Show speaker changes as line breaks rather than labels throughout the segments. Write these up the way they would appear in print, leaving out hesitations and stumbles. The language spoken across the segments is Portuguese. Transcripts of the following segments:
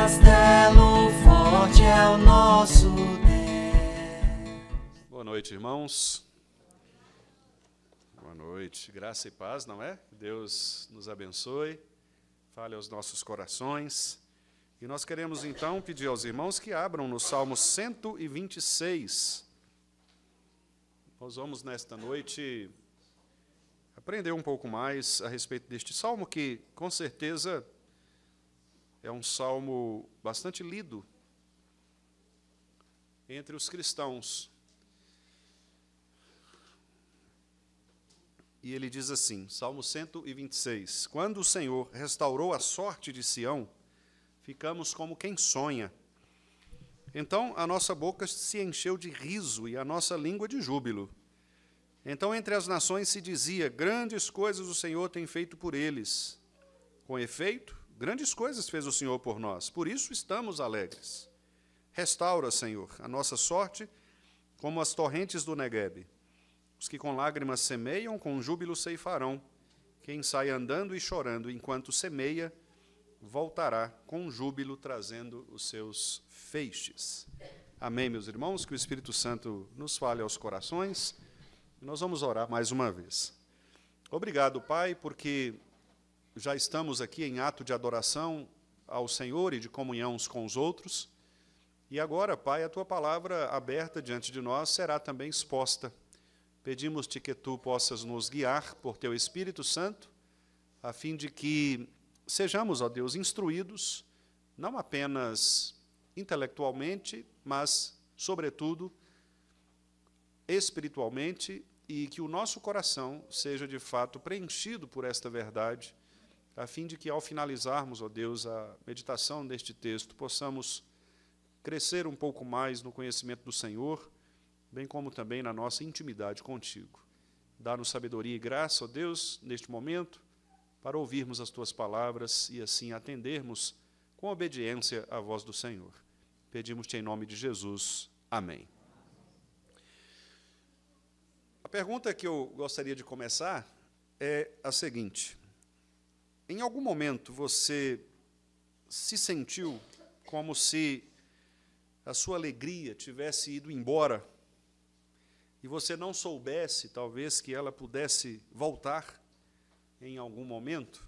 castelo forte é o nosso Deus.
Boa noite, irmãos. Boa noite. Graça e paz, não é? Deus nos abençoe, fale aos nossos corações. E nós queremos, então, pedir aos irmãos que abram no Salmo 126. Nós vamos, nesta noite, aprender um pouco mais a respeito deste salmo, que, com certeza, é um salmo bastante lido entre os cristãos. E ele diz assim, Salmo 126, quando o Senhor restaurou a sorte de Sião, ficamos como quem sonha. Então a nossa boca se encheu de riso e a nossa língua de júbilo. Então entre as nações se dizia, grandes coisas o Senhor tem feito por eles. Com efeito, grandes coisas fez o Senhor por nós, por isso estamos alegres. Restaura, Senhor, a nossa sorte como as torrentes do Neguebe. Os que com lágrimas semeiam, com júbilo ceifarão. Quem sai andando e chorando enquanto semeia, voltará com júbilo trazendo os seus feixes. Amém, meus irmãos? Que o Espírito Santo nos fale aos corações. Nós vamos orar mais uma vez. Obrigado, Pai, porque já estamos aqui em ato de adoração ao Senhor e de comunhão uns com os outros. E agora, Pai, a Tua palavra aberta diante de nós será também exposta. Pedimos-te que Tu possas nos guiar por Teu Espírito Santo, a fim de que sejamos, ó Deus, instruídos, não apenas intelectualmente, mas, sobretudo, espiritualmente, e que o nosso coração seja, de fato, preenchido por esta verdade, a fim de que, ao finalizarmos, ó Deus, a meditação deste texto, possamos crescer um pouco mais no conhecimento do Senhor, bem como também na nossa intimidade contigo. Dá-nos sabedoria e graça, ó Deus, neste momento, para ouvirmos as Tuas palavras e assim atendermos com obediência à voz do Senhor. Pedimos-te em nome de Jesus. Amém. A pergunta que eu gostaria de começar é a seguinte. Em algum momento você se sentiu como se a sua alegria tivesse ido embora e você não soubesse, talvez, que ela pudesse voltar em algum momento?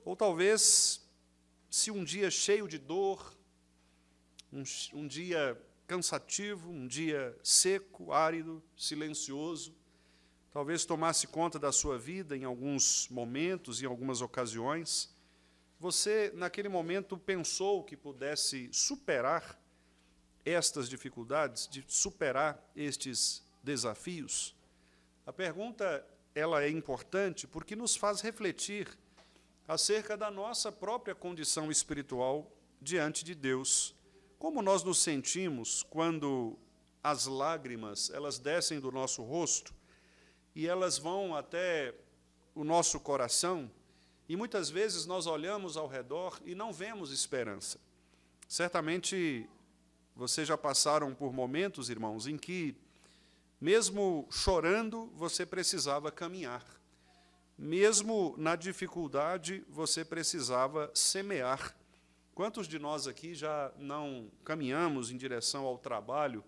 Ou talvez, se um dia cheio de dor, um dia cansativo, um dia seco, árido, silencioso, talvez tomasse conta da sua vida em alguns momentos, em algumas ocasiões, você, naquele momento, pensou que pudesse superar estas dificuldades, de superar estes desafios? A pergunta, ela é importante porque nos faz refletir acerca da nossa própria condição espiritual diante de Deus. Como nós nos sentimos quando as lágrimas, elas descem do nosso rosto e elas vão até o nosso coração, e muitas vezes nós olhamos ao redor e não vemos esperança. Certamente vocês já passaram por momentos, irmãos, em que, mesmo chorando, você precisava caminhar. Mesmo na dificuldade, você precisava semear. Quantos de nós aqui já não caminhamos em direção ao trabalho,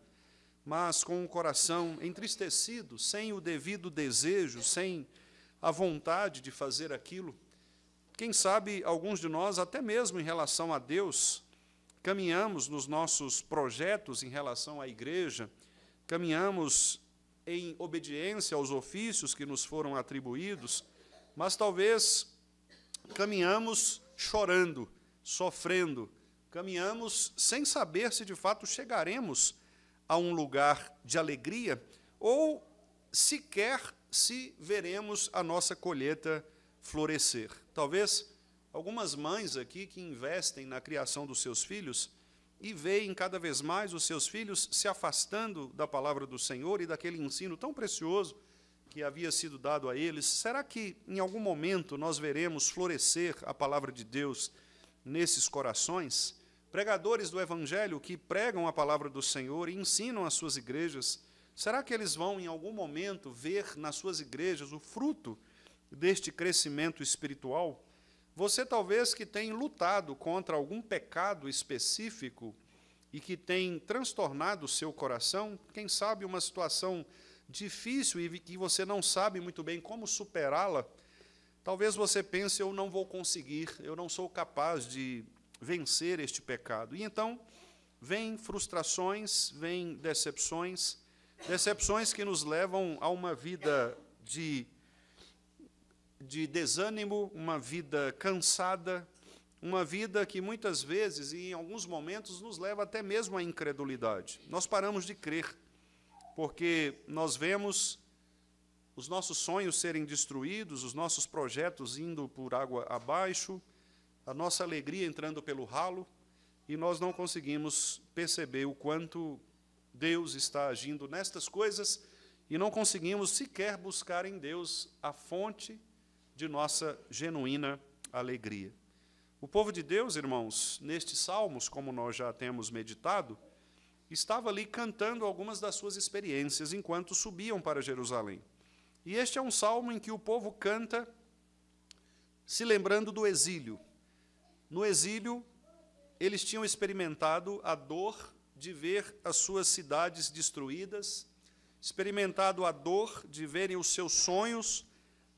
mas com o coração entristecido, sem o devido desejo, sem a vontade de fazer aquilo? Quem sabe, alguns de nós, até mesmo em relação a Deus, caminhamos nos nossos projetos em relação à igreja, caminhamos em obediência aos ofícios que nos foram atribuídos, mas talvez caminhamos chorando, sofrendo, caminhamos sem saber se de fato chegaremos a um lugar de alegria ou sequer se veremos a nossa colheita florescer. Talvez algumas mães aqui que investem na criação dos seus filhos e veem cada vez mais os seus filhos se afastando da palavra do Senhor e daquele ensino tão precioso que havia sido dado a eles. Será que em algum momento nós veremos florescer a palavra de Deus nesses corações? Pregadores do Evangelho que pregam a palavra do Senhor e ensinam as suas igrejas, será que eles vão em algum momento ver nas suas igrejas o fruto deste crescimento espiritual? Você talvez que tem lutado contra algum pecado específico e que tem transtornado o seu coração, quem sabe uma situação difícil e que você não sabe muito bem como superá-la, talvez você pense, eu não vou conseguir, eu não sou capaz de vencer este pecado. E então, vêm frustrações, vêm decepções, decepções que nos levam a uma vida de desânimo, uma vida cansada, uma vida que muitas vezes, e em alguns momentos, nos leva até mesmo à incredulidade. Nós paramos de crer, porque nós vemos os nossos sonhos serem destruídos, os nossos projetos indo por água abaixo, a nossa alegria entrando pelo ralo, e nós não conseguimos perceber o quanto Deus está agindo nestas coisas, e não conseguimos sequer buscar em Deus a fonte de nossa genuína alegria. O povo de Deus, irmãos, nestes salmos, como nós já temos meditado, estava ali cantando algumas das suas experiências enquanto subiam para Jerusalém. E este é um salmo em que o povo canta se lembrando do exílio. No exílio, eles tinham experimentado a dor de ver as suas cidades destruídas, experimentado a dor de verem os seus sonhos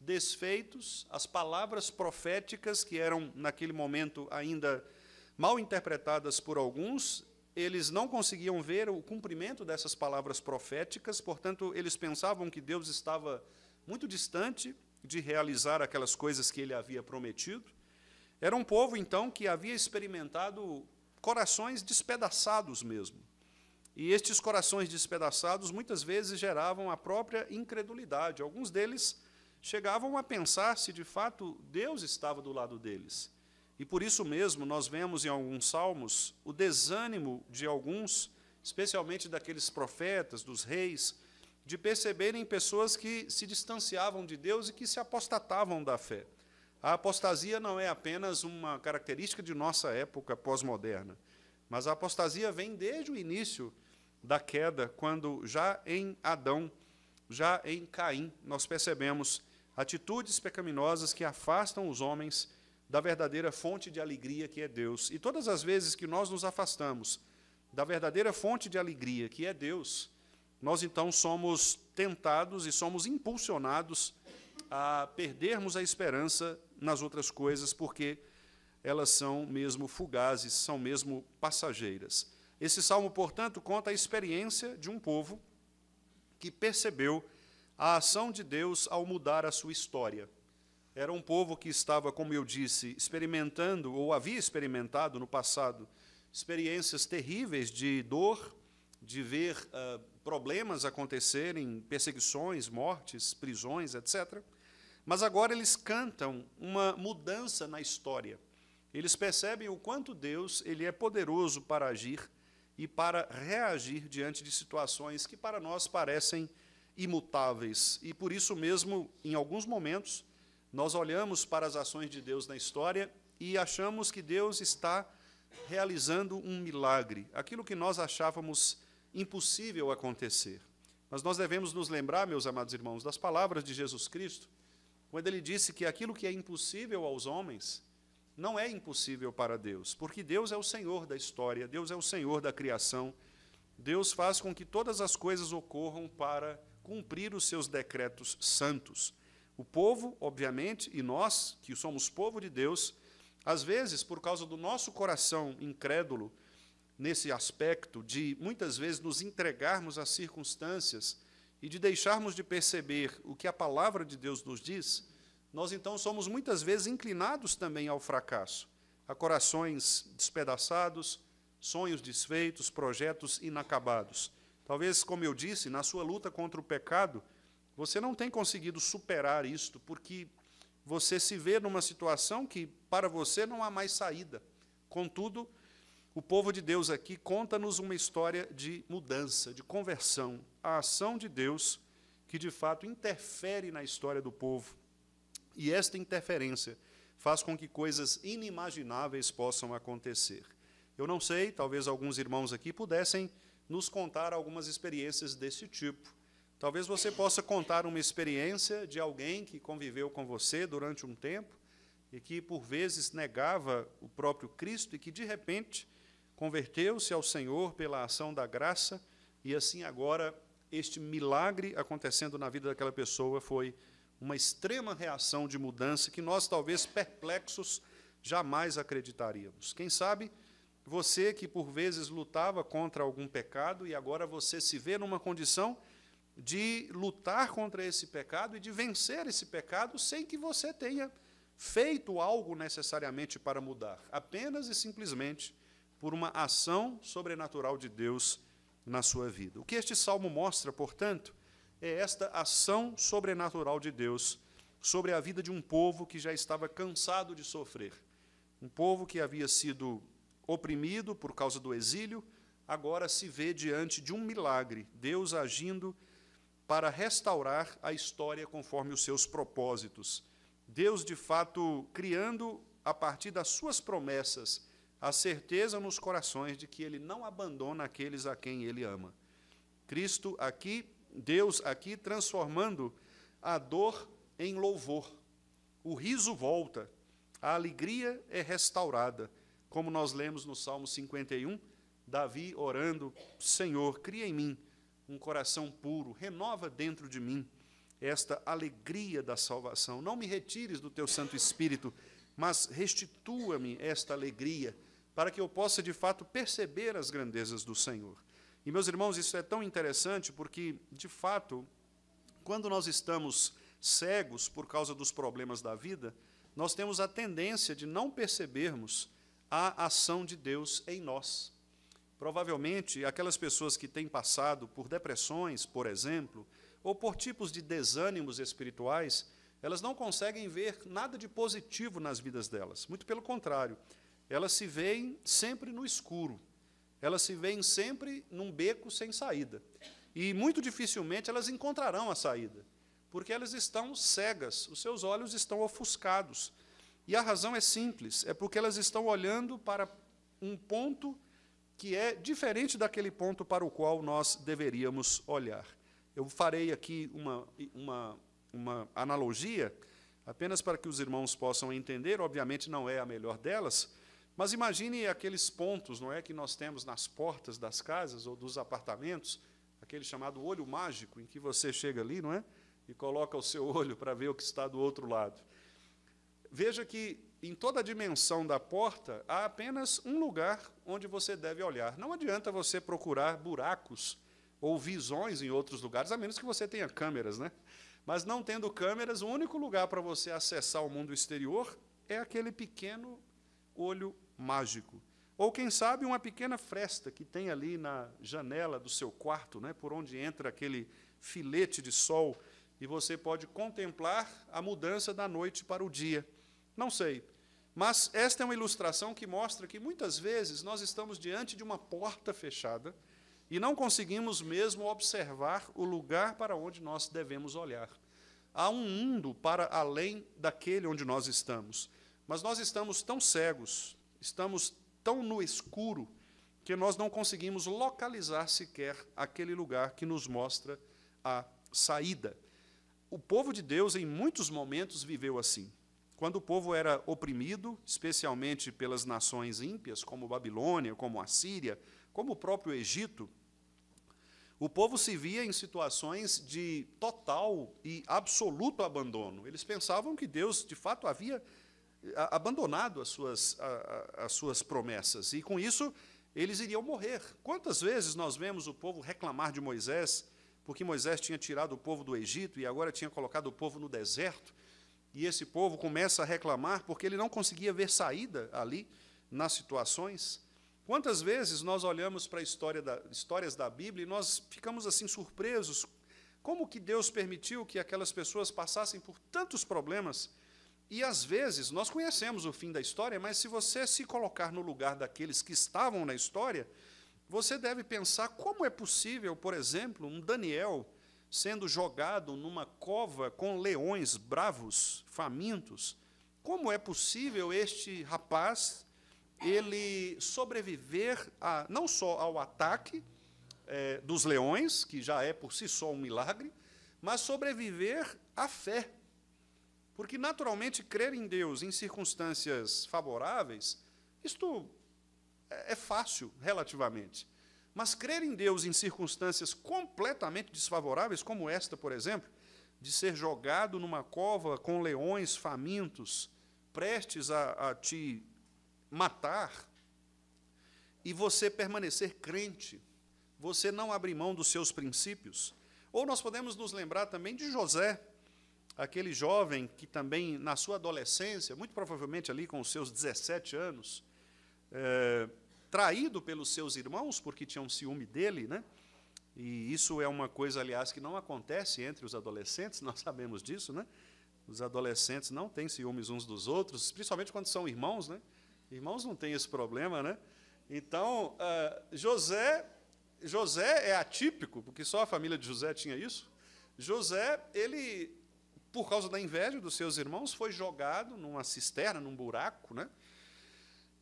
desfeitos, as palavras proféticas que eram, naquele momento, ainda mal interpretadas por alguns, eles não conseguiam ver o cumprimento dessas palavras proféticas, portanto, eles pensavam que Deus estava muito distante de realizar aquelas coisas que ele havia prometido. Era um povo, então, que havia experimentado corações despedaçados mesmo. E estes corações despedaçados, muitas vezes, geravam a própria incredulidade. Alguns deles chegavam a pensar se, de fato, Deus estava do lado deles. E, por isso mesmo, nós vemos em alguns salmos o desânimo de alguns, especialmente daqueles profetas, dos reis, de perceberem pessoas que se distanciavam de Deus e que se apostatavam da fé. A apostasia não é apenas uma característica de nossa época pós-moderna, mas a apostasia vem desde o início da queda, quando já em Adão, já em Caim, nós percebemos atitudes pecaminosas que afastam os homens da verdadeira fonte de alegria que é Deus. E todas as vezes que nós nos afastamos da verdadeira fonte de alegria que é Deus, nós então somos tentados e somos impulsionados a perdermos a esperança nas outras coisas, porque elas são mesmo fugazes, são mesmo passageiras. Esse salmo, portanto, conta a experiência de um povo que percebeu a ação de Deus ao mudar a sua história. Era um povo que estava, como eu disse, experimentando, ou havia experimentado no passado, experiências terríveis de dor, de ver problemas acontecerem, perseguições, mortes, prisões, etc. Mas agora eles cantam uma mudança na história. Eles percebem o quanto Deus ele é poderoso para agir e para reagir diante de situações que para nós parecem imutáveis. E por isso mesmo, em alguns momentos, nós olhamos para as ações de Deus na história e achamos que Deus está realizando um milagre, aquilo que nós achávamos impossível acontecer. Mas nós devemos nos lembrar, meus amados irmãos, das palavras de Jesus Cristo, quando ele disse que aquilo que é impossível aos homens não é impossível para Deus, porque Deus é o Senhor da história, Deus é o Senhor da criação, Deus faz com que todas as coisas ocorram para cumprir os seus decretos santos. O povo, obviamente, e nós, que somos povo de Deus, às vezes, por causa do nosso coração incrédulo, nesse aspecto de, muitas vezes, nos entregarmos às circunstâncias e de deixarmos de perceber o que a palavra de Deus nos diz, nós, então, somos muitas vezes inclinados também ao fracasso, a corações despedaçados, sonhos desfeitos, projetos inacabados. Talvez, como eu disse, na sua luta contra o pecado, você não tem conseguido superar isto, porque você se vê numa situação que, para você, não há mais saída. Contudo, o povo de Deus aqui conta-nos uma história de mudança, de conversão, a ação de Deus que, de fato, interfere na história do povo. E esta interferência faz com que coisas inimagináveis possam acontecer. Eu não sei, talvez alguns irmãos aqui pudessem nos contar algumas experiências desse tipo. Talvez você possa contar uma experiência de alguém que conviveu com você durante um tempo e que, por vezes, negava o próprio Cristo e que, de repente, converteu-se ao Senhor pela ação da graça, e assim agora este milagre acontecendo na vida daquela pessoa foi uma extrema reação de mudança que nós, talvez perplexos, jamais acreditaríamos. Quem sabe você que, por vezes, lutava contra algum pecado e agora você se vê numa condição de lutar contra esse pecado e de vencer esse pecado sem que você tenha feito algo necessariamente para mudar, apenas e simplesmente por uma ação sobrenatural de Deus na sua vida. O que este salmo mostra, portanto, é esta ação sobrenatural de Deus sobre a vida de um povo que já estava cansado de sofrer. Um povo que havia sido oprimido por causa do exílio, agora se vê diante de um milagre, Deus agindo para restaurar a história conforme os seus propósitos. Deus, de fato, criando, a partir das suas promessas, a certeza nos corações de que Ele não abandona aqueles a quem Ele ama. Cristo aqui, Deus aqui, transformando a dor em louvor. O riso volta, a alegria é restaurada. Como nós lemos no Salmo 51, Davi orando, Senhor, cria em mim um coração puro, renova dentro de mim esta alegria da salvação. Não me retires do teu Santo Espírito, mas restitua-me esta alegria, para que eu possa, de fato, perceber as grandezas do Senhor. E, meus irmãos, isso é tão interessante, porque, de fato, quando nós estamos cegos por causa dos problemas da vida, nós temos a tendência de não percebermos a ação de Deus em nós. Provavelmente, aquelas pessoas que têm passado por depressões, por exemplo, ou por tipos de desânimos espirituais, elas não conseguem ver nada de positivo nas vidas delas. Muito pelo contrário, elas se veem sempre no escuro, elas se veem sempre num beco sem saída. E muito dificilmente elas encontrarão a saída, porque elas estão cegas, os seus olhos estão ofuscados. E a razão é simples, é porque elas estão olhando para um ponto que é diferente daquele ponto para o qual nós deveríamos olhar. Eu farei aqui uma analogia, apenas para que os irmãos possam entender, obviamente não é a melhor delas, mas imagine aqueles pontos, não é, que nós temos nas portas das casas ou dos apartamentos, aquele chamado olho mágico, em que você chega ali, não é, e coloca o seu olho para ver o que está do outro lado. Veja que, em toda a dimensão da porta, há apenas um lugar onde você deve olhar. Não adianta você procurar buracos ou visões em outros lugares, a menos que você tenha câmeras, né? Mas, não tendo câmeras, o único lugar para você acessar o mundo exterior é aquele pequeno olho mágico. Ou, quem sabe, uma pequena fresta que tem ali na janela do seu quarto, né, por onde entra aquele filete de sol, e você pode contemplar a mudança da noite para o dia. Não sei, mas esta é uma ilustração que mostra que, muitas vezes, nós estamos diante de uma porta fechada e não conseguimos mesmo observar o lugar para onde nós devemos olhar. Há um mundo para além daquele onde nós estamos, mas nós estamos tão cegos, estamos tão no escuro, que nós não conseguimos localizar sequer aquele lugar que nos mostra a saída. O povo de Deus, em muitos momentos, viveu assim. Quando o povo era oprimido, especialmente pelas nações ímpias, como Babilônia, como a Síria, como o próprio Egito, o povo se via em situações de total e absoluto abandono. Eles pensavam que Deus, de fato, havia abandonado as suas promessas, e, com isso, eles iriam morrer. Quantas vezes nós vemos o povo reclamar de Moisés, porque Moisés tinha tirado o povo do Egito e agora tinha colocado o povo no deserto, e esse povo começa a reclamar porque ele não conseguia ver saída ali nas situações. Quantas vezes nós olhamos para histórias da Bíblia e nós ficamos assim surpresos, como que Deus permitiu que aquelas pessoas passassem por tantos problemas? E, às vezes, nós conhecemos o fim da história, mas se você se colocar no lugar daqueles que estavam na história, você deve pensar como é possível, por exemplo, um Daniel sendo jogado numa cova com leões bravos, famintos. Como é possível este rapaz ele sobreviver não só ao ataque dos leões, que já é por si só um milagre, mas sobreviver à fé. Porque, naturalmente, crer em Deus em circunstâncias favoráveis, isto é fácil, relativamente. Mas crer em Deus em circunstâncias completamente desfavoráveis, como esta, por exemplo, de ser jogado numa cova com leões famintos, prestes a te matar, e você permanecer crente, você não abrir mão dos seus princípios. Ou nós podemos nos lembrar também de José, aquele jovem que também, na sua adolescência, muito provavelmente ali com os seus 17 anos, traído pelos seus irmãos, porque tinham ciúme dele, né? E isso é uma coisa, aliás, que não acontece entre os adolescentes, nós sabemos disso, né? Os adolescentes não têm ciúmes uns dos outros, principalmente quando são irmãos, né? Irmãos não têm esse problema, né? Então, José é atípico, porque só a família de José tinha isso. José, ele, por causa da inveja dos seus irmãos, foi jogado numa cisterna, num buraco, né?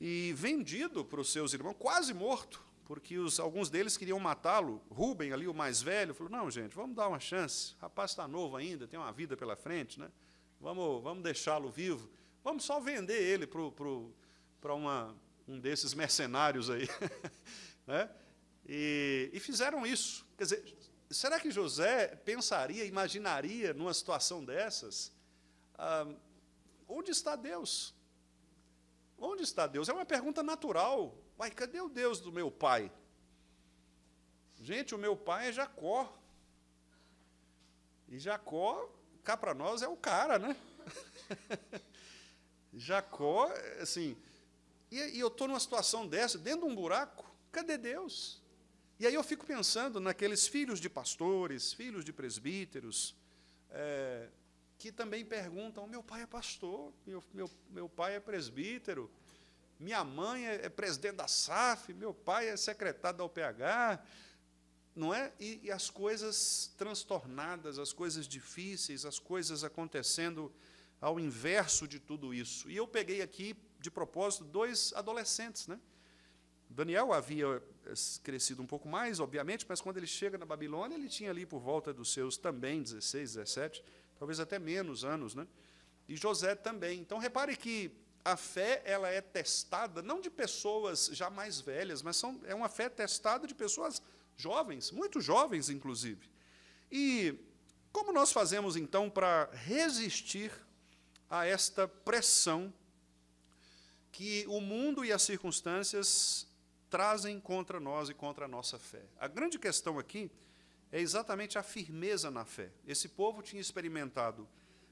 E vendido para os seus irmãos, quase morto, porque alguns deles queriam matá-lo. Rubem, ali, o mais velho, falou, não, gente, vamos dar uma chance, o rapaz está novo ainda, tem uma vida pela frente, né? Vamos deixá-lo vivo, vamos só vender ele para um desses mercenários aí. Né? E fizeram isso. Quer dizer, será que José pensaria, imaginaria, numa situação dessas, onde está Deus? Onde está Deus? É uma pergunta natural. Uai, cadê o Deus do meu pai? Gente, o meu pai é Jacó. E Jacó, cá para nós, é o cara, né? Jacó, assim... E eu estou numa situação dessa, dentro de um buraco, cadê Deus? E aí eu fico pensando naqueles filhos de pastores, filhos de presbíteros, que também perguntam, meu pai é pastor, meu pai é presbítero, minha mãe é presidente da SAF, meu pai é secretário da UPH, não é? E as coisas transtornadas, as coisas difíceis, as coisas acontecendo ao inverso de tudo isso. E eu peguei aqui, de propósito, 2 adolescentes, né? Daniel havia crescido um pouco mais, obviamente, mas quando ele chega na Babilônia, ele tinha ali por volta dos seus também 16, 17, talvez até menos anos, né? E José também. Então, repare que a fé ela é testada, não de pessoas já mais velhas, mas é uma fé testada de pessoas jovens, muito jovens, inclusive. E como nós fazemos, então, para resistir a esta pressão que o mundo e as circunstâncias trazem contra nós e contra a nossa fé? A grande questão aqui é exatamente a firmeza na fé. Esse povo tinha experimentado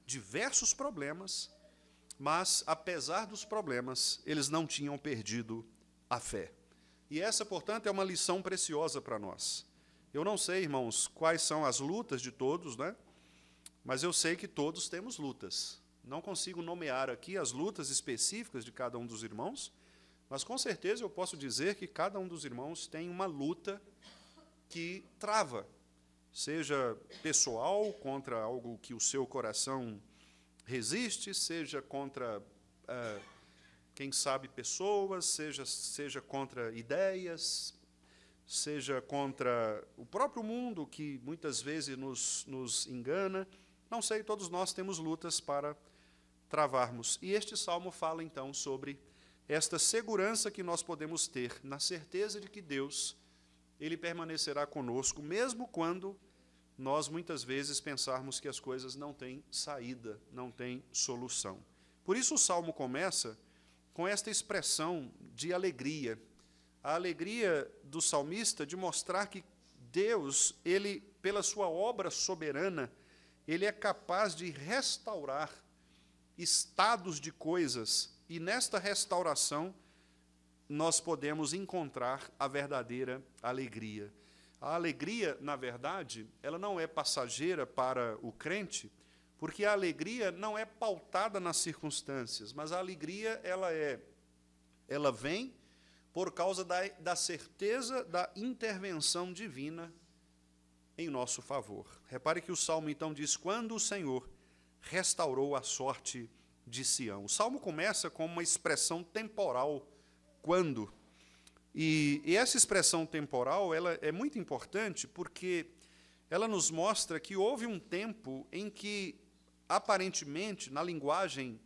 diversos problemas, mas, apesar dos problemas, eles não tinham perdido a fé. E essa, portanto, é uma lição preciosa para nós. Eu não sei, irmãos, quais são as lutas de todos, né? Mas eu sei que todos temos lutas. Não consigo nomear aqui as lutas específicas de cada um dos irmãos, mas com certeza eu posso dizer que cada um dos irmãos tem uma luta que trava, seja pessoal, contra algo que o seu coração resiste, seja contra, quem sabe, pessoas, seja contra ideias, seja contra o próprio mundo, que muitas vezes nos engana. Não sei, todos nós temos lutas para travarmos. E este salmo fala, então, sobre esta segurança que nós podemos ter, na certeza de que Deus, Ele permanecerá conosco, mesmo quando nós, muitas vezes, pensarmos que as coisas não têm saída, não têm solução. Por isso o salmo começa com esta expressão de alegria. A alegria do salmista de mostrar que Deus, Ele, pela sua obra soberana, Ele é capaz de restaurar estados de coisas, e nesta restauração nós podemos encontrar a verdadeira alegria. A alegria, na verdade, ela não é passageira para o crente, porque a alegria não é pautada nas circunstâncias, mas a alegria ela vem por causa da certeza da intervenção divina em nosso favor. Repare que o Salmo, então, diz, quando o Senhor restaurou a sorte de Sião. O Salmo começa com uma expressão temporal, quando. E essa expressão temporal ela é muito importante porque ela nos mostra que houve um tempo em que aparentemente, na linguagem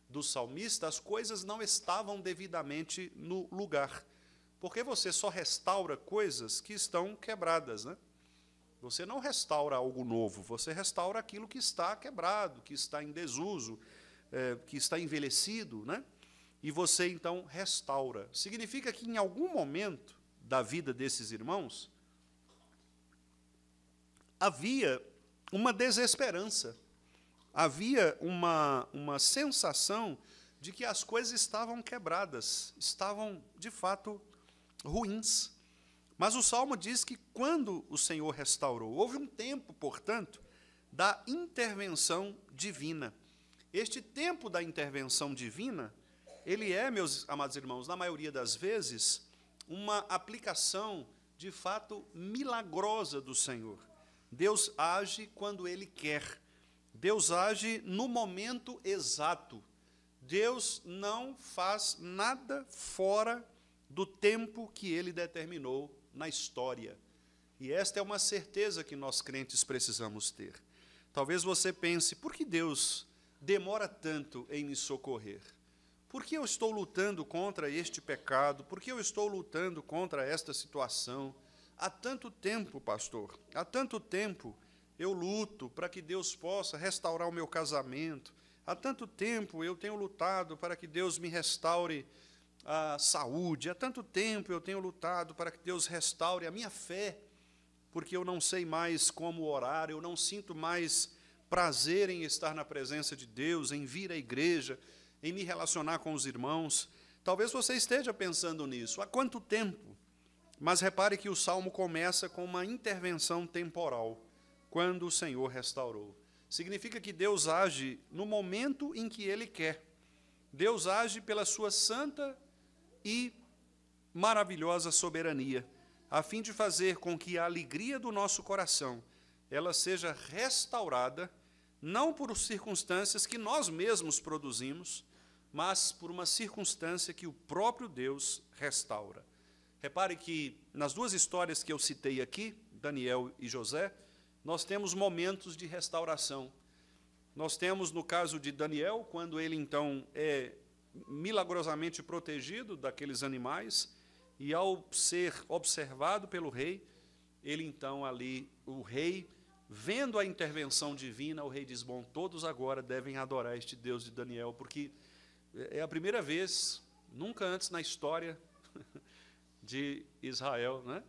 do salmista, as coisas não estavam devidamente no lugar. Porque você só restaura coisas que estão quebradas, né? Você não restaura algo novo, você restaura aquilo que está quebrado, que está em desuso, que está envelhecido, né? E você, então, restaura. Significa que, em algum momento da vida desses irmãos, havia uma desesperança, havia uma sensação de que as coisas estavam quebradas, estavam, de fato, ruins. Mas o Salmo diz que, quando o Senhor restaurou, houve um tempo, portanto, da intervenção divina. Este tempo da intervenção divina, ele é, meus amados irmãos, na maioria das vezes, uma aplicação, de fato, milagrosa do Senhor. Deus age quando Ele quer. Deus age no momento exato. Deus não faz nada fora do tempo que Ele determinou na história. E esta é uma certeza que nós crentes precisamos ter. Talvez você pense, por que Deus demora tanto em me socorrer? Por que eu estou lutando contra este pecado? Por que eu estou lutando contra esta situação? Há tanto tempo, pastor, há tanto tempo eu luto para que Deus possa restaurar o meu casamento. Há tanto tempo eu tenho lutado para que Deus me restaure a saúde. Há tanto tempo eu tenho lutado para que Deus restaure a minha fé, porque eu não sei mais como orar, eu não sinto mais prazer em estar na presença de Deus, em vir à igreja, em me relacionar com os irmãos. Talvez você esteja pensando nisso. Há quanto tempo? Mas repare que o Salmo começa com uma intervenção temporal, quando o Senhor restaurou. Significa que Deus age no momento em que Ele quer. Deus age pela sua santa e maravilhosa soberania, a fim de fazer com que a alegria do nosso coração ela seja restaurada, não por circunstâncias que nós mesmos produzimos, mas por uma circunstância que o próprio Deus restaura. Repare que, nas duas histórias que eu citei aqui, Daniel e José, nós temos momentos de restauração. Nós temos, no caso de Daniel, quando ele, então, é milagrosamente protegido daqueles animais, e ao ser observado pelo rei, ele, então, ali, o rei, vendo a intervenção divina, o rei diz, bom, todos agora devem adorar este Deus de Daniel, porque é a primeira vez, nunca antes na história de Israel, né,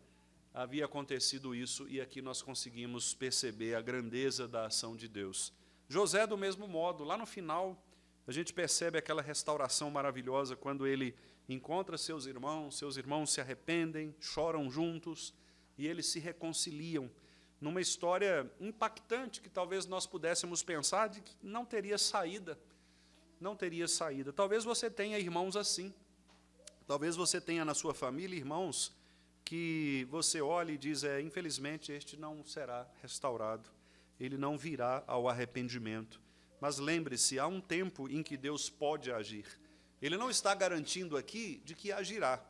havia acontecido isso, e aqui nós conseguimos perceber a grandeza da ação de Deus. José, do mesmo modo, lá no final, a gente percebe aquela restauração maravilhosa, quando ele encontra seus irmãos se arrependem, choram juntos, e eles se reconciliam, numa história impactante, que talvez nós pudéssemos pensar de que não teria saída, não teria saída. Talvez você tenha irmãos assim, talvez você tenha na sua família irmãos que você olha e diz, infelizmente, este não será restaurado, ele não virá ao arrependimento. Mas lembre-se, há um tempo em que Deus pode agir. Ele não está garantindo aqui de que agirá.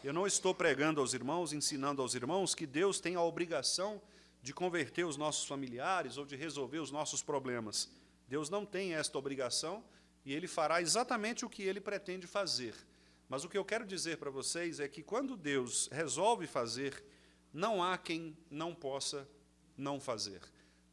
Eu não estou pregando aos irmãos, ensinando aos irmãos que Deus tem a obrigação de converter os nossos familiares ou de resolver os nossos problemas. Deus não tem esta obrigação e Ele fará exatamente o que Ele pretende fazer. Mas o que eu quero dizer para vocês é que, quando Deus resolve fazer, não há quem não possa não fazer,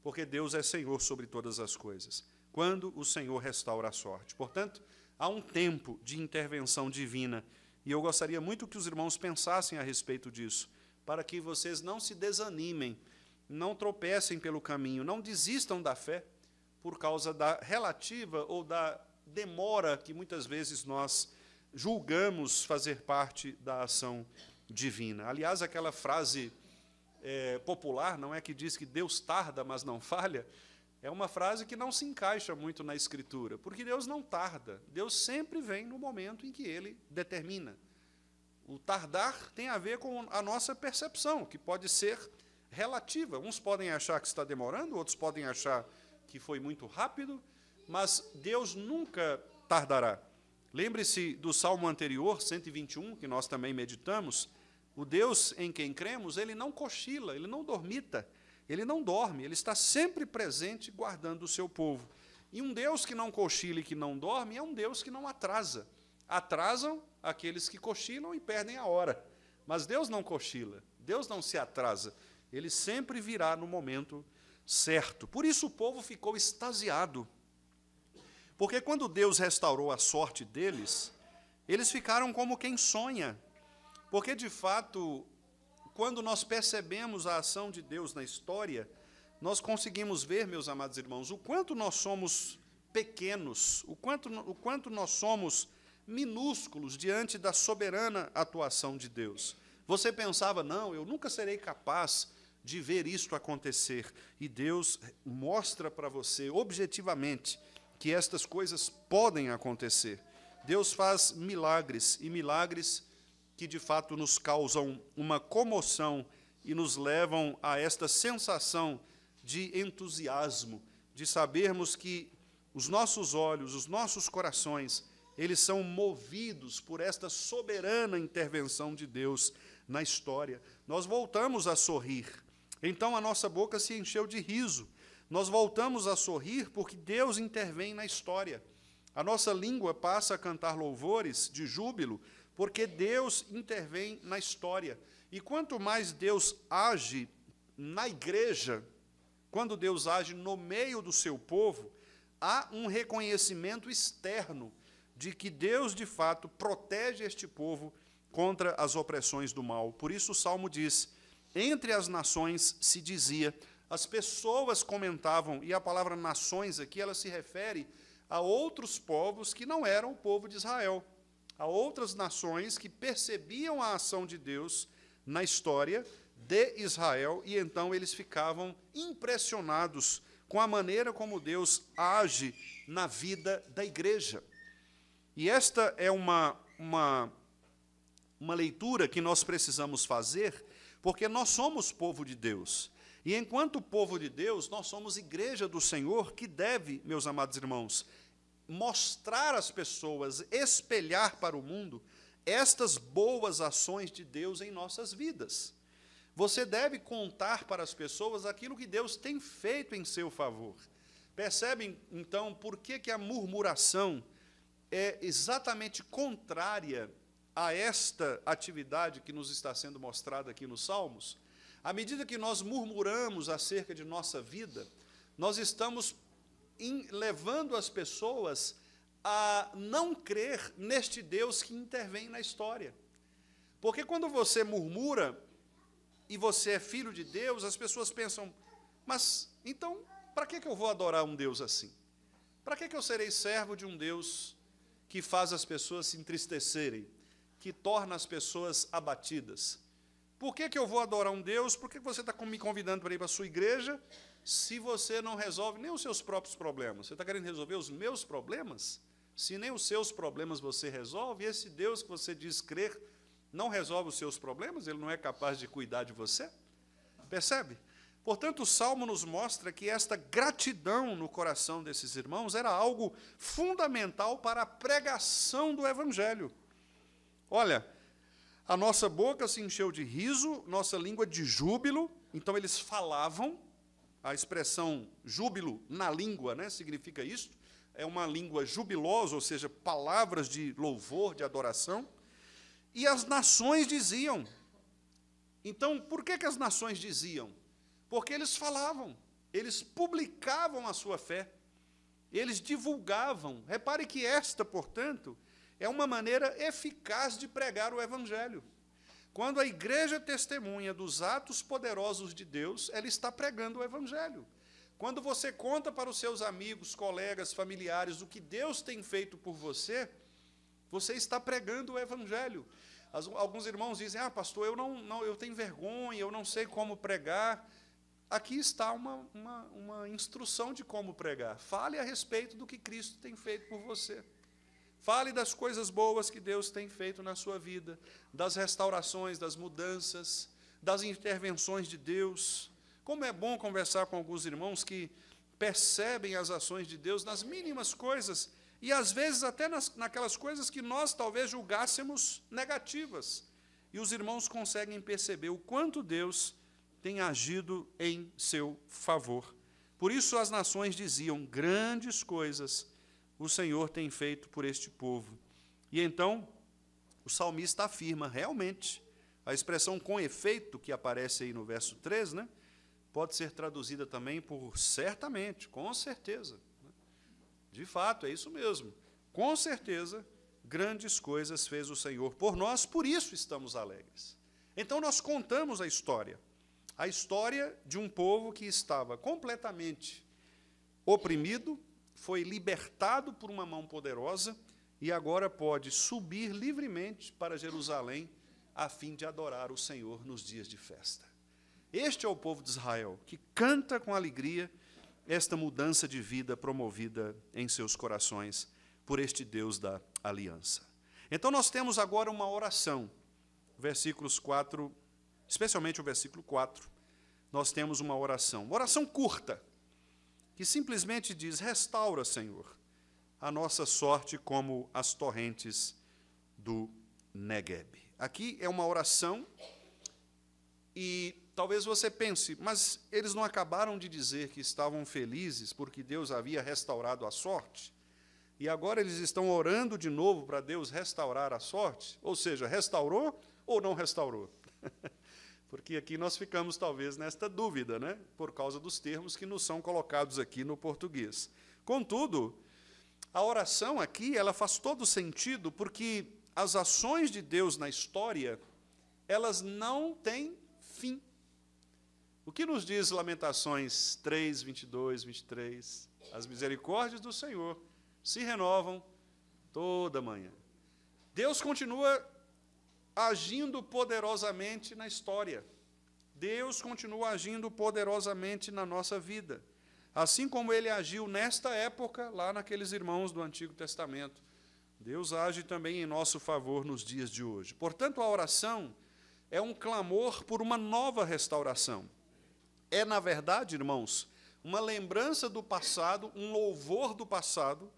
porque Deus é Senhor sobre todas as coisas, quando o Senhor restaura a sorte. Portanto, há um tempo de intervenção divina, e eu gostaria muito que os irmãos pensassem a respeito disso, para que vocês não se desanimem, não tropecem pelo caminho, não desistam da fé, por causa da relativa ou da demora que muitas vezes nós julgamos fazer parte da ação divina. Aliás, aquela frase popular, não é, que diz que Deus tarda, mas não falha, é uma frase que não se encaixa muito na Escritura, porque Deus não tarda, Deus sempre vem no momento em que Ele determina. O tardar tem a ver com a nossa percepção, que pode ser relativa. Uns podem achar que está demorando, outros podem achar que foi muito rápido, mas Deus nunca tardará. Lembre-se do Salmo anterior, 121, que nós também meditamos. O Deus em quem cremos, Ele não cochila, Ele não dormita, Ele não dorme, Ele está sempre presente guardando o seu povo. E um Deus que não cochila e que não dorme é um Deus que não atrasa. Atrasam aqueles que cochilam e perdem a hora. Mas Deus não cochila, Deus não se atrasa. Ele sempre virá no momento certo. Por isso o povo ficou extasiado. Porque quando Deus restaurou a sorte deles, eles ficaram como quem sonha. Porque, de fato, quando nós percebemos a ação de Deus na história, nós conseguimos ver, meus amados irmãos, o quanto nós somos pequenos, o quanto nós somos minúsculos diante da soberana atuação de Deus. Você pensava, não, eu nunca serei capaz de ver isto acontecer. E Deus mostra para você, objetivamente, que estas coisas podem acontecer. Deus faz milagres, e milagres que, de fato, nos causam uma comoção e nos levam a esta sensação de entusiasmo, de sabermos que os nossos olhos, os nossos corações, eles são movidos por esta soberana intervenção de Deus na história. Nós voltamos a sorrir. Então a nossa boca se encheu de riso. Nós voltamos a sorrir porque Deus intervém na história. A nossa língua passa a cantar louvores de júbilo porque Deus intervém na história. E quanto mais Deus age na igreja, quando Deus age no meio do seu povo, há um reconhecimento externo de que Deus, de fato, protege este povo contra as opressões do mal. Por isso o Salmo diz, entre as nações se dizia, as pessoas comentavam, e a palavra nações aqui, ela se refere a outros povos que não eram o povo de Israel, a outras nações que percebiam a ação de Deus na história de Israel, e então eles ficavam impressionados com a maneira como Deus age na vida da igreja. E esta é uma leitura que nós precisamos fazer, porque nós somos povo de Deus. E enquanto povo de Deus, nós somos igreja do Senhor, que deve, meus amados irmãos, mostrar às pessoas, espelhar para o mundo, estas boas ações de Deus em nossas vidas. Você deve contar para as pessoas aquilo que Deus tem feito em seu favor. Percebem, então, por que a murmuração é exatamente contrária a esta atividade que nos está sendo mostrada aqui nos Salmos? À medida que nós murmuramos acerca de nossa vida, nós estamos levando as pessoas a não crer neste Deus que intervém na história. Porque quando você murmura e você é filho de Deus, as pessoas pensam, mas então, para que eu vou adorar um Deus assim? Para que eu serei servo de um Deus que faz as pessoas se entristecerem, que torna as pessoas abatidas? Por que eu vou adorar um Deus? Por que você está me convidando para ir para a sua igreja, se você não resolve nem os seus próprios problemas? Você está querendo resolver os meus problemas? Se nem os seus problemas você resolve, esse Deus que você diz crer não resolve os seus problemas, ele não é capaz de cuidar de você? Percebe? Portanto, o Salmo nos mostra que esta gratidão no coração desses irmãos era algo fundamental para a pregação do Evangelho. Olha, a nossa boca se encheu de riso, nossa língua de júbilo, então eles falavam, a expressão júbilo na língua, né, significa isto, é uma língua jubilosa, ou seja, palavras de louvor, de adoração, e as nações diziam. Então, por que as nações diziam? Porque eles falavam, eles publicavam a sua fé, eles divulgavam. Repare que esta, portanto, é uma maneira eficaz de pregar o Evangelho. Quando a igreja testemunha dos atos poderosos de Deus, ela está pregando o Evangelho. Quando você conta para os seus amigos, colegas, familiares, o que Deus tem feito por você, você está pregando o Evangelho. Alguns irmãos dizem, pastor, eu tenho vergonha, eu não sei como pregar. Aqui está uma instrução de como pregar. Fale a respeito do que Cristo tem feito por você. Fale das coisas boas que Deus tem feito na sua vida, das restaurações, das mudanças, das intervenções de Deus. Como é bom conversar com alguns irmãos que percebem as ações de Deus nas mínimas coisas, e às vezes até naquelas coisas que nós talvez julgássemos negativas. E os irmãos conseguem perceber o quanto Deus tem agido em seu favor. Por isso as nações diziam: grandes coisas o Senhor tem feito por este povo. E então o salmista afirma, realmente, a expressão com efeito, que aparece aí no verso 3, né, pode ser traduzida também por certamente, com certeza. De fato, é isso mesmo. Com certeza, grandes coisas fez o Senhor por nós, por isso estamos alegres. Então nós contamos a história de um povo que estava completamente oprimido, foi libertado por uma mão poderosa e agora pode subir livremente para Jerusalém a fim de adorar o Senhor nos dias de festa. Este é o povo de Israel, que canta com alegria esta mudança de vida promovida em seus corações por este Deus da aliança. Então nós temos agora uma oração, versículos 4, especialmente o versículo 4, nós temos uma oração curta, que simplesmente diz: restaura, Senhor, a nossa sorte como as torrentes do Negueb. Aqui é uma oração, e talvez você pense, mas eles não acabaram de dizer que estavam felizes porque Deus havia restaurado a sorte? E agora eles estão orando de novo para Deus restaurar a sorte? Ou seja, restaurou ou não restaurou? Porque aqui nós ficamos, talvez, nesta dúvida, né? Por causa dos termos que nos são colocados aqui no português. Contudo, a oração aqui, ela faz todo sentido, porque as ações de Deus na história, elas não têm fim. O que nos diz Lamentações 3, 22, 23? As misericórdias do Senhor se renovam toda manhã. Deus continua agindo poderosamente na história. Deus continua agindo poderosamente na nossa vida. Assim como Ele agiu nesta época, lá naqueles irmãos do Antigo Testamento, Deus age também em nosso favor nos dias de hoje. Portanto, a oração é um clamor por uma nova restauração. É, na verdade, irmãos, uma lembrança do passado, um louvor do passado,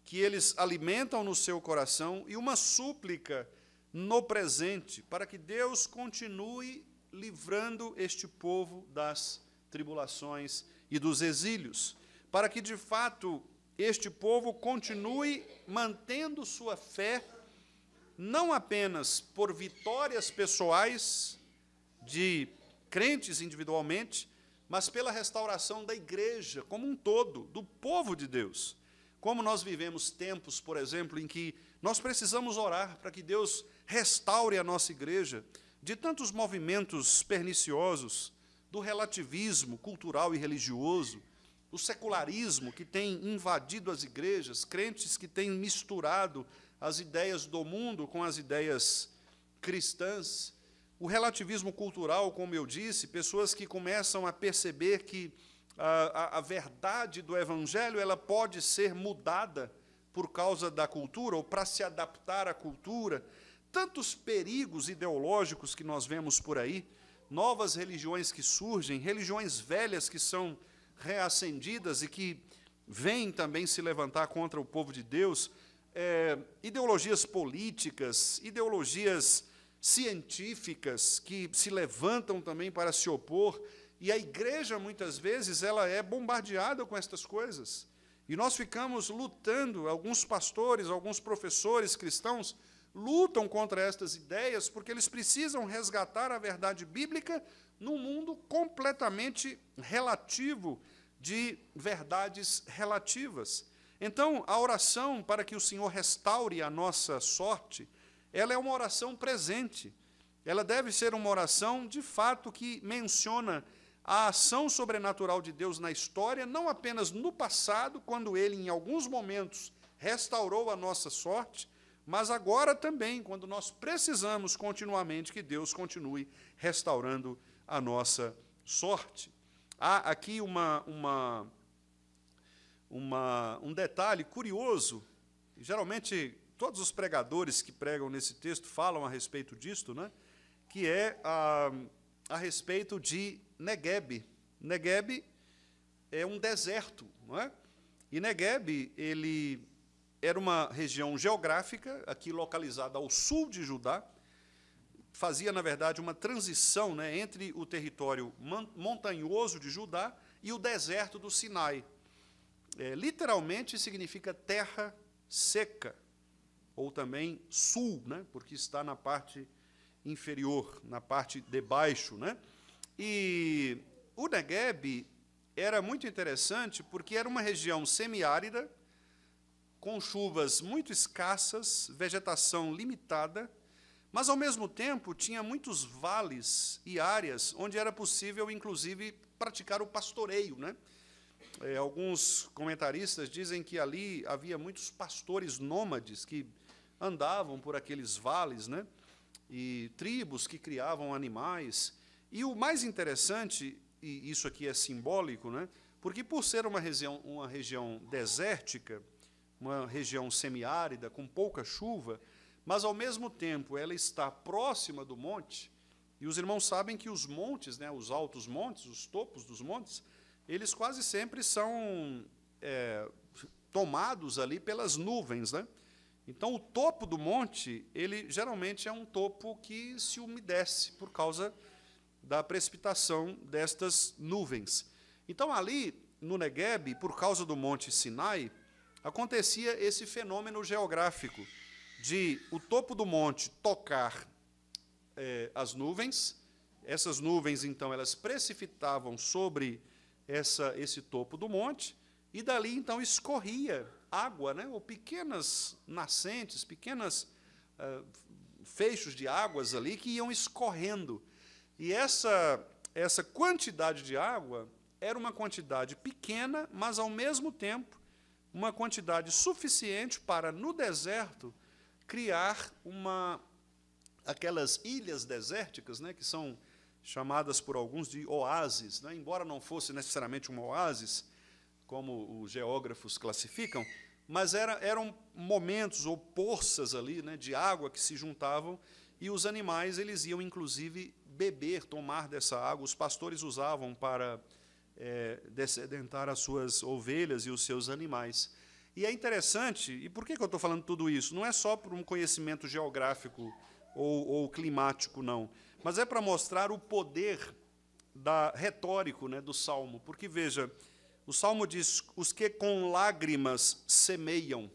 que eles alimentam no seu coração, e uma súplica no presente, para que Deus continue livrando este povo das tribulações e dos exílios, para que, de fato, este povo continue mantendo sua fé, não apenas por vitórias pessoais de crentes individualmente, mas pela restauração da igreja como um todo, do povo de Deus. Como nós vivemos tempos, por exemplo, em que nós precisamos orar para que Deus restaure a nossa igreja de tantos movimentos perniciosos, do relativismo cultural e religioso, do secularismo que tem invadido as igrejas, crentes que têm misturado as ideias do mundo com as ideias cristãs, o relativismo cultural, como eu disse, pessoas que começam a perceber que a verdade do Evangelho ela pode ser mudada por causa da cultura ou para se adaptar à cultura. Tantos perigos ideológicos que nós vemos por aí, novas religiões que surgem, religiões velhas que são reacendidas e que vêm também se levantar contra o povo de Deus, ideologias políticas, ideologias científicas que se levantam também para se opor, e a igreja, muitas vezes, ela é bombardeada com estas coisas. E nós ficamos lutando, alguns pastores, alguns professores cristãos, lutam contra estas ideias, porque eles precisam resgatar a verdade bíblica num mundo completamente relativo, de verdades relativas. Então, a oração para que o Senhor restaure a nossa sorte, ela é uma oração presente. Ela deve ser uma oração, de fato, que menciona a ação sobrenatural de Deus na história, não apenas no passado, quando Ele, em alguns momentos, restaurou a nossa sorte, mas agora também, quando nós precisamos continuamente que Deus continue restaurando a nossa sorte. Há aqui um detalhe curioso, geralmente todos os pregadores que pregam nesse texto falam a respeito disto, né? Que é a respeito de Negueb. Negueb é um deserto, não é? E Negueb, ele era uma região geográfica, aqui localizada ao sul de Judá, fazia, na verdade, uma transição, né, entre o território montanhoso de Judá e o deserto do Sinai. Literalmente significa terra seca, ou também sul, né? Porque está na parte inferior, na parte de baixo, né? E o Negueb era muito interessante porque era uma região semiárida, com chuvas muito escassas, vegetação limitada, mas, ao mesmo tempo, tinha muitos vales e áreas onde era possível, inclusive, praticar o pastoreio, né? Alguns comentaristas dizem que ali havia muitos pastores nômades que andavam por aqueles vales, né? E tribos que criavam animais. E o mais interessante, e isso aqui é simbólico, né? Porque, por ser uma região desértica, uma região semiárida, com pouca chuva, mas, ao mesmo tempo, ela está próxima do monte, e os irmãos sabem que os montes, né, os altos montes, os topos dos montes, eles quase sempre são tomados ali pelas nuvens, né? Então, o topo do monte, ele geralmente é um topo que se umedece por causa da precipitação destas nuvens. Então, ali, no Negueb, por causa do monte Sinai, acontecia esse fenômeno geográfico de o topo do monte tocar as nuvens. Essas nuvens, então, elas precipitavam sobre esse topo do monte, e dali, então, escorria água, né, ou pequenas nascentes, pequenas feixos de águas ali que iam escorrendo. E essa quantidade de água era uma quantidade pequena, mas, ao mesmo tempo, uma quantidade suficiente para, no deserto, criar aquelas ilhas desérticas, né, que são chamadas por alguns de oásis, né, embora não fosse necessariamente um oásis, como os geógrafos classificam, mas eram momentos ou poças ali, né, de água que se juntavam, e os animais eles iam, inclusive, beber, tomar dessa água. Os pastores usavam para dessedentar as suas ovelhas e os seus animais. E é interessante, e por que eu estou falando tudo isso? Não é só por um conhecimento geográfico ou climático, não, mas é para mostrar o poder retórico, né, do Salmo. Porque, veja, o Salmo diz, os que com lágrimas semeiam.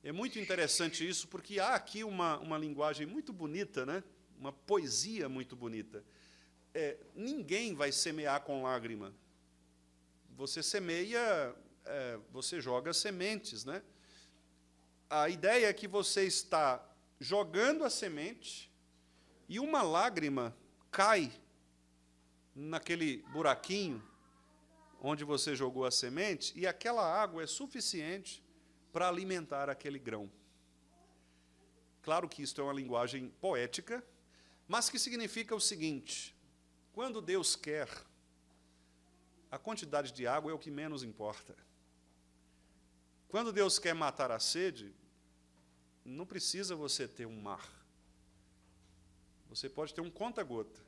É muito interessante isso, porque há aqui uma linguagem muito bonita, né, uma poesia muito bonita. Ninguém vai semear com lágrima. Você semeia, você joga sementes, né? A ideia é que você está jogando a semente e uma lágrima cai naquele buraquinho onde você jogou a semente, e aquela água é suficiente para alimentar aquele grão. Claro que isto é uma linguagem poética, mas que significa o seguinte: quando Deus quer, a quantidade de água é o que menos importa. Quando Deus quer matar a sede, não precisa você ter um mar. Você pode ter um conta-gota.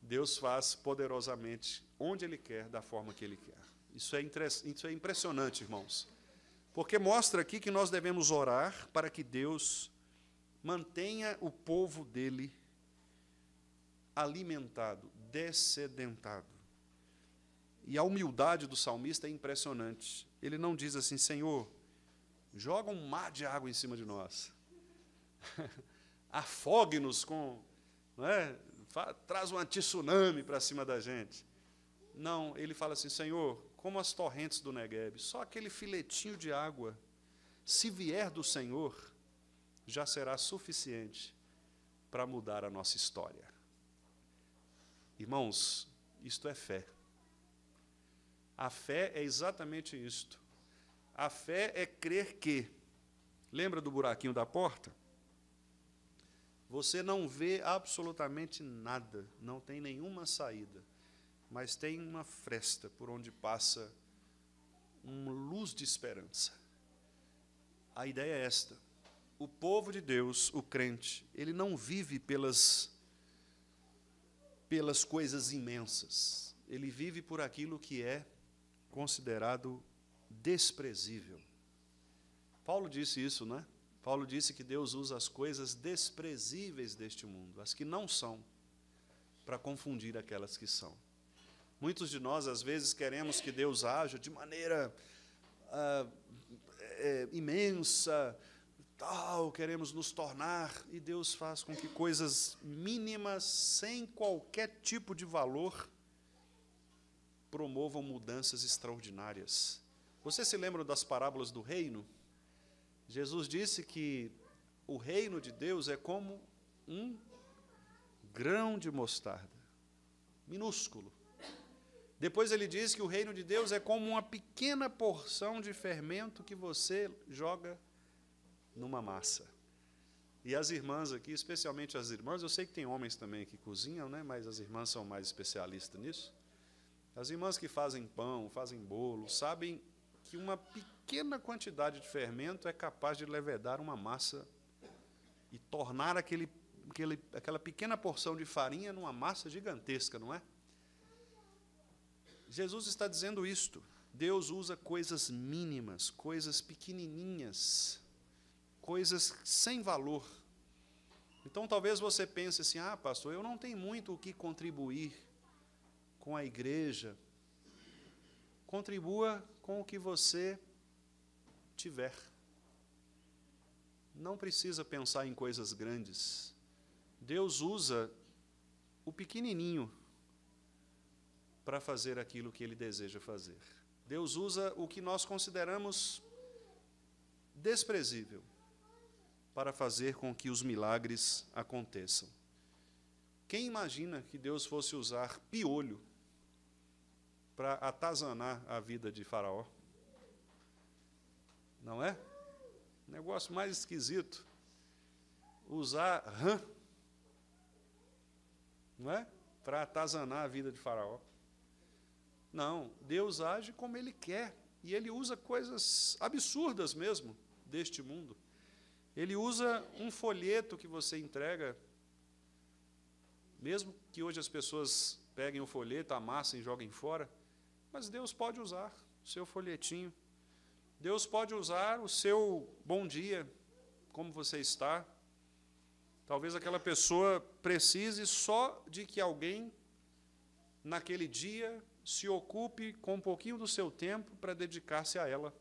Deus faz poderosamente onde Ele quer, da forma que Ele quer. Isso é impressionante, irmãos. Porque mostra aqui que nós devemos orar para que Deus mantenha o povo dEle alimentado, dessedentado. E a humildade do salmista é impressionante. Ele não diz assim, Senhor, joga um mar de água em cima de nós. Afogue-nos com... Não é? Traz um tsunami para cima da gente. Não, ele fala assim, Senhor, como as torrentes do Negueb, só aquele filetinho de água, se vier do Senhor, já será suficiente para mudar a nossa história. Irmãos, isto é fé. A fé é exatamente isto. A fé é crer que, lembra do buraquinho da porta? Você não vê absolutamente nada, não tem nenhuma saída, mas tem uma fresta por onde passa uma luz de esperança. A ideia é esta: o povo de Deus, o crente, ele não vive pelas coisas imensas, ele vive por aquilo que é considerado desprezível. Paulo disse isso, não é? Paulo disse que Deus usa as coisas desprezíveis deste mundo, as que não são, para confundir aquelas que são. Muitos de nós, às vezes, queremos que Deus haja de maneira imensa, tal, queremos nos tornar, e Deus faz com que coisas mínimas, sem qualquer tipo de valor, promovam mudanças extraordinárias. Você se lembra das parábolas do reino? Jesus disse que o reino de Deus é como um grão de mostarda, minúsculo. Depois ele diz que o reino de Deus é como uma pequena porção de fermento que você joga numa massa. E as irmãs aqui, especialmente as irmãs, eu sei que tem homens também que cozinham, né, mas as irmãs são mais especialistas nisso. As irmãs que fazem pão, fazem bolo, sabem que uma pequena quantidade de fermento é capaz de levedar uma massa e tornar aquela pequena porção de farinha numa massa gigantesca, não é? Jesus está dizendo isto. Deus usa coisas mínimas, coisas pequenininhas, coisas sem valor. Então, talvez você pense assim, pastor, eu não tenho muito o que contribuir com a igreja. Contribua com o que você tiver. Não precisa pensar em coisas grandes. Deus usa o pequenininho para fazer aquilo que Ele deseja fazer. Deus usa o que nós consideramos desprezível para fazer com que os milagres aconteçam. Quem imagina que Deus fosse usar piolho para atazanar a vida de Faraó? Não é? Negócio mais esquisito. Usar rã, não é? Para atazanar a vida de Faraó. Não, Deus age como Ele quer, e Ele usa coisas absurdas mesmo deste mundo. Ele usa um folheto que você entrega, mesmo que hoje as pessoas peguem o folheto, amassem e joguem fora, mas Deus pode usar o seu folhetinho. Deus pode usar o seu bom dia, como você está. Talvez aquela pessoa precise só de que alguém, naquele dia, se ocupe com um pouquinho do seu tempo para dedicar-se a ela.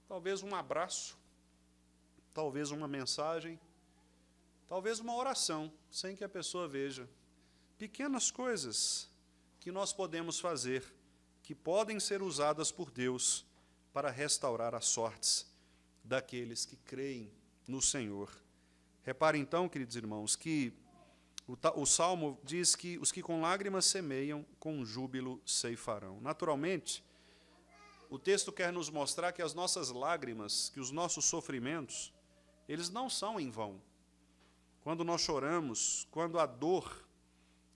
Talvez um abraço, talvez uma mensagem, talvez uma oração, sem que a pessoa veja. Pequenas coisas que nós podemos fazer, que podem ser usadas por Deus para restaurar as sortes daqueles que creem no Senhor. Repare então, queridos irmãos, que o Salmo diz que os que com lágrimas semeiam, com júbilo ceifarão. Naturalmente, o texto quer nos mostrar que as nossas lágrimas, que os nossos sofrimentos, eles não são em vão. Quando nós choramos, quando a dor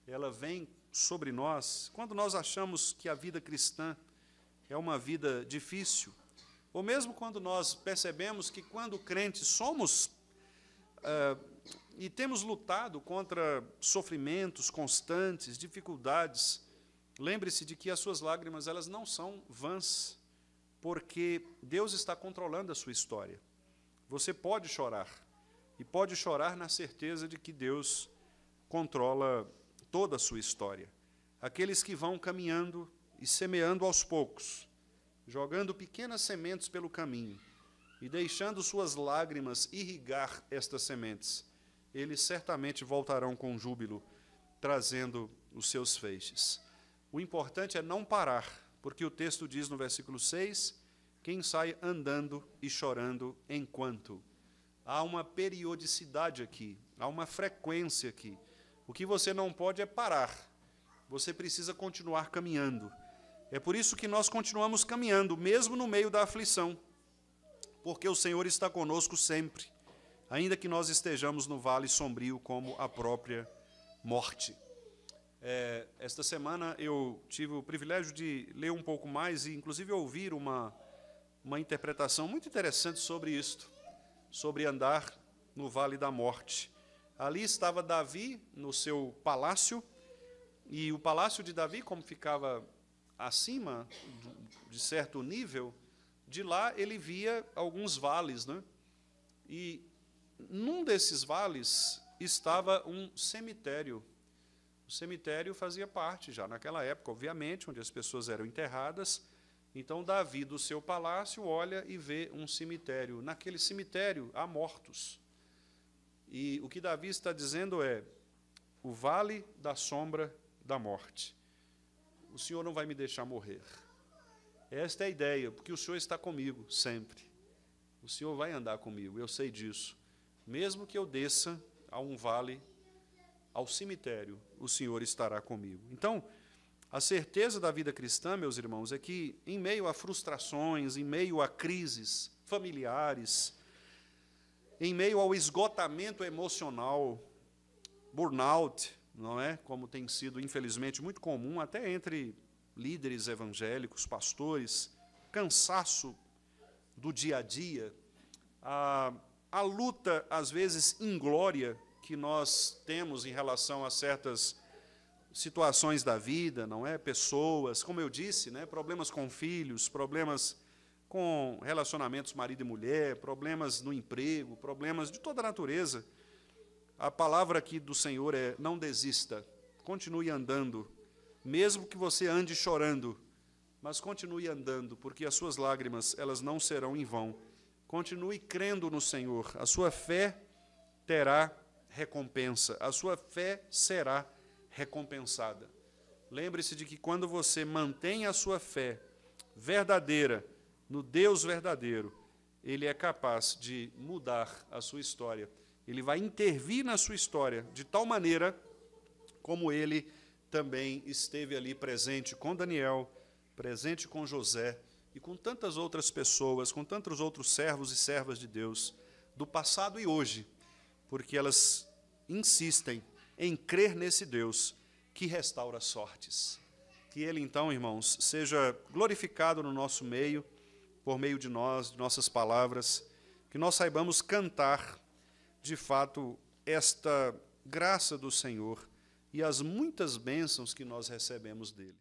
ela vem sobre nós, quando nós achamos que a vida cristã é uma vida difícil, ou mesmo quando nós percebemos que, quando crentes, somos e temos lutado contra sofrimentos constantes, dificuldades, lembre-se de que as suas lágrimas elas não são vãs, porque Deus está controlando a sua história. Você pode chorar, e pode chorar na certeza de que Deus controla toda a sua história. Aqueles que vão caminhando e semeando aos poucos, jogando pequenas sementes pelo caminho e deixando suas lágrimas irrigar estas sementes, eles certamente voltarão com júbilo, trazendo os seus feixes. O importante é não parar, porque o texto diz no versículo 6, quem sai andando e chorando enquanto. Há uma periodicidade aqui, há uma frequência aqui. O que você não pode é parar, você precisa continuar caminhando. É por isso que nós continuamos caminhando, mesmo no meio da aflição, porque o Senhor está conosco sempre, ainda que nós estejamos no vale sombrio como a própria morte. Esta semana eu tive o privilégio de ler um pouco mais e, inclusive, ouvir uma interpretação muito interessante sobre isto, sobre andar no vale da morte. Ali estava Davi no seu palácio, e o palácio de Davi, como ficava acima de certo nível, de lá ele via alguns vales, né? E num desses vales estava um cemitério. O cemitério fazia parte, já naquela época, obviamente, onde as pessoas eram enterradas. Então, Davi, do seu palácio, olha e vê um cemitério. Naquele cemitério há mortos. E o que Davi está dizendo é: o vale da sombra da morte. O Senhor não vai me deixar morrer. Esta é a ideia, porque o Senhor está comigo sempre. O Senhor vai andar comigo, eu sei disso. Mesmo que eu desça a um vale, ao cemitério, o Senhor estará comigo. Então, a certeza da vida cristã, meus irmãos, é que em meio a frustrações, em meio a crises familiares, em meio ao esgotamento emocional, burnout, não é? Como tem sido, infelizmente, muito comum, até entre líderes evangélicos, pastores, cansaço do dia a dia, a luta, às vezes, inglória, que nós temos em relação a certas situações da vida, não é? Pessoas, como eu disse, né? Problemas com filhos, problemas com relacionamentos marido e mulher, problemas no emprego, problemas de toda a natureza. A palavra aqui do Senhor é: não desista, continue andando, mesmo que você ande chorando, mas continue andando, porque as suas lágrimas, elas não serão em vão. Continue crendo no Senhor, a sua fé terá recompensa, a sua fé será recompensada. Lembre-se de que quando você mantém a sua fé verdadeira no Deus verdadeiro, Ele é capaz de mudar a sua história. Ele vai intervir na sua história de tal maneira como Ele também esteve ali presente com Daniel, presente com José e com tantas outras pessoas, com tantos outros servos e servas de Deus, do passado e hoje, porque elas insistem em crer nesse Deus que restaura sortes. Que Ele, então, irmãos, seja glorificado no nosso meio, por meio de nós, de nossas palavras, que nós saibamos cantar, de fato, esta graça do Senhor e as muitas bênçãos que nós recebemos dEle.